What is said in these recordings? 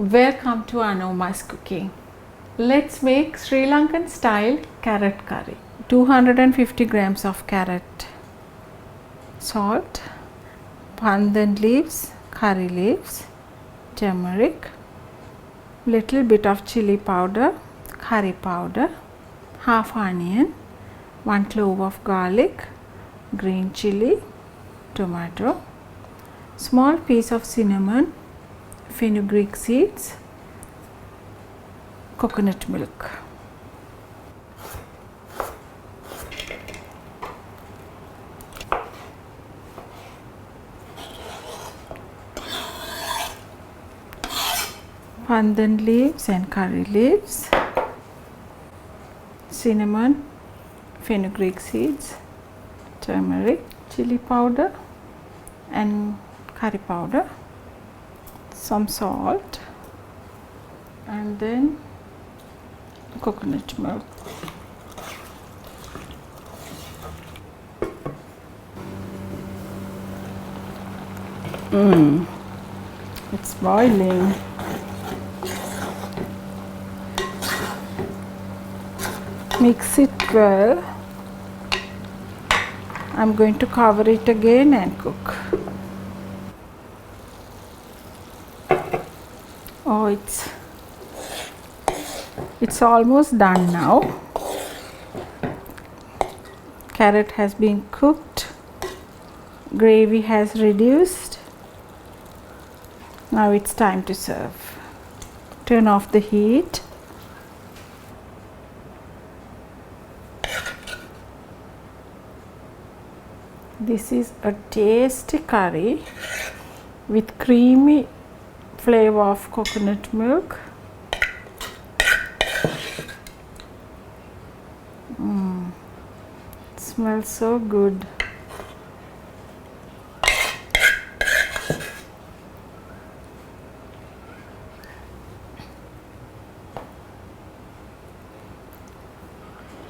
Welcome to Anoma's cooking. Let's make Sri Lankan style carrot curry. 250 grams of carrot, salt, pandan leaves, curry leaves, turmeric, little bit of chili powder, curry powder, half onion, 1 clove of garlic, green chili, tomato, small piece of cinnamon, fenugreek seeds, coconut milk. Pandan leaves and curry leaves, cinnamon, fenugreek seeds, turmeric, chili powder and curry powder, some salt, and then coconut milk. It's boiling. Mix it well. I'm going to cover it again and cook. Oh, it's almost done now. Carrot has been cooked. Gravy has reduced. Now it's time to serve. Turn off the heat. This is a tasty curry with creamy flavor of coconut milk. It smells so good.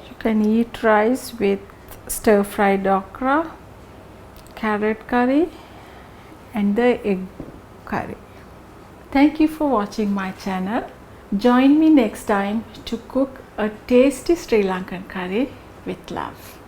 You can eat rice with stir-fried okra, carrot curry and the egg curry. Thank you for watching my channel. Join me next time to cook a tasty Sri Lankan curry with love.